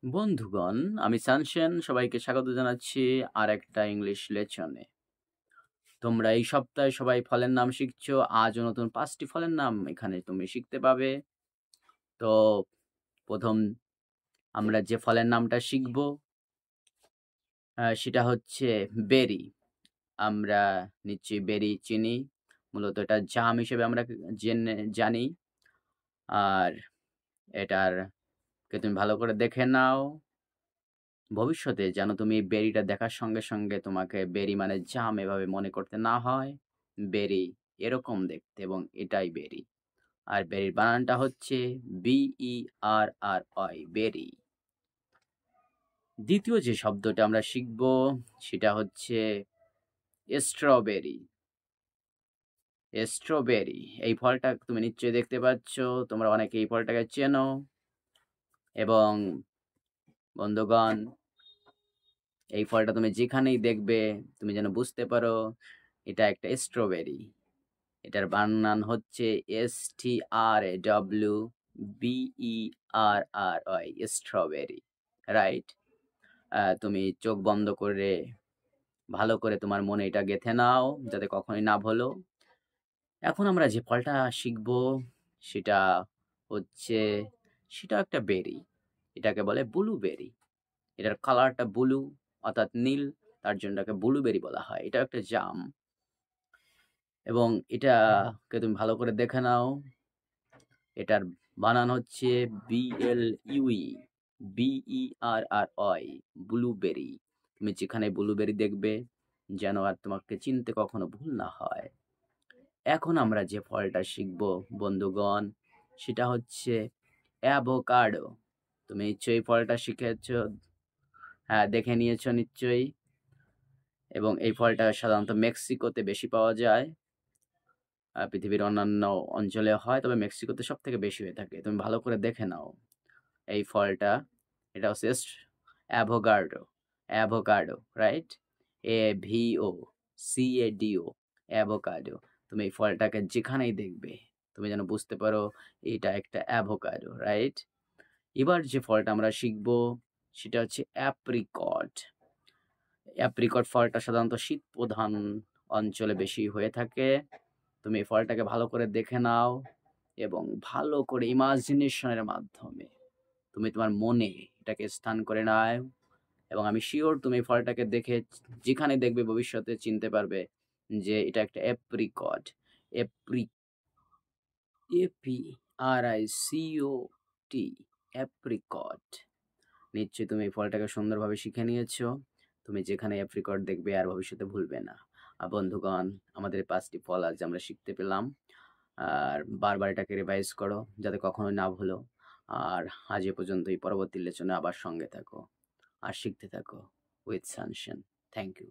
বন্ধুগণ, আমি সানশেন সবাইকে স্বাগত জানাচ্ছি আরেকটা ইংলিশ লেসনে। তোমরা এই সপ্তাহে সবাই ফলের নাম শিখছো। আজও নতুন ৫ টি ফলের নাম এখানে তুমি শিখতে পাবে। তো ১ম আমরা যে ফলের নামটা শিখব সেটা হচ্ছে বেরি। আমরা নিশ্চয়ই বেরি চিনি। মূলত এটা জাম হিসেবে আমরা জানি। আর কে তুমি ভালো করে দেখে নাও। ভবিষ্যতে যেন তুমি বেরিটা দেখার সঙ্গে তোমাকে বেরি মানে জাম এভাবে মনে করতে না হয়। বেরি এরকম দেখতে এবং এটাই বেরি। আর বেরির বানানটা হচ্ছে BERRY বেরি। দ্বিতীয় যে শব্দটা আমরা শিখব সেটা হচ্ছে স্ট্রবেরি। স্ট্রবেরি এই ফলটা তুমি নিশ্চয়ই দেখতে পাচ্ছ। তোমরা অনেকে এই ফলটাকে চেনো এবং বন্ধুগণ এই ফলটা তুমি যেখানেই দেখবে তুমি যেন বুঝতে পারো এটা একটা স্ট্রবেরি। এটার বানান হচ্ছে STRAWBERRY স্ট্রবেরি, রাইট? তুমি চোখ বন্ধ করে ভালো করে তোমার মনে এটা গেঁথে নাও যাতে কখনোই না ভোলো। এখন আমরা যে ফলটা শিখব সেটা হচ্ছে সেটা একটা বেরি। এটাকে বলে ব্লুবেরি। এটার কালারটা ব্লু অর্থাৎ নীল, তার জন্য এটাকে ব্লুবেরি বলা হয়। এটা একটা জাম এবং এটাকে তুমি ভালো করে দেখে নাও। এটার বানান হচ্ছে BLUE BERRY ব্লুবেরি। তুমি যেখানে ব্লুবেরি দেখবে যেন আর তোমাকে চিনতে কখনো ভুল না হয়। এখন আমরা যে ফলটা শিখব বন্ধুগণ সেটা হচ্ছে অ্যাভোকাডো। তুমি নিশ্চয়ই এই ফলটা শিখেছ, হ্যাঁ দেখে নিয়েছো নিশ্চয়ই। এবং এই ফলটা সাধারণত মেক্সিকোতে বেশি পাওয়া যায়। পৃথিবীর অন্যান্য অঞ্চলে হয়, তবে মেক্সিকোতে সবথেকে বেশি হয়ে থাকে। তুমি ভালো করে দেখে নাও এই ফলটা। এটা হচ্ছে avocado. Avocado, right? AVOCADO avocado. তুমি এই ফলটাকে যেখানেই দেখবে তুমি যেন বুঝতে পারো এটা একটা অ্যাভোকাডো, রাইট? এবার যে ফলটা আমরা শিখব সেটা হচ্ছে অ্যাপ্রিকট। অ্যাপ্রিকট ফলটা সাধারণত শীতপ্রধান অঞ্চলে বেশি হয়ে থাকে। তুমি এই ফলটাকে ভালো করে দেখে নাও এবং ভালো করে ইমাজিনেশনের মাধ্যমে তুমি তোমার মনে এটাকে স্থান করে নাও এবং আমি শিওর তুমি এই ফলটাকে দেখে যেখানে দেখবে ভবিষ্যতে চিনতে পারবে যে এটা একটা অ্যাপ্রিকট। এপ্রি APRICOT apricot. নিশ্চয়ই তুমি এই ফলটাকে সুন্দরভাবে শিখে নিয়েছো। তুমি যেখানে অ্যাপ্রিকট দেখবে আর ভবিষ্যতে ভুলবে না। বন্ধুগণ, আমাদের ৫ টি ফল আজ আমরা শিখতে পেলাম। আর বারবার এটাকে রিভাইজ করো যাতে কখনোই না ভুলো। আর আজ এ পর্যন্তই। পরবর্তী লেসনে আবার সঙ্গে থাকো আর শিখতে থাকো উইথ সানশাইন। Thank you.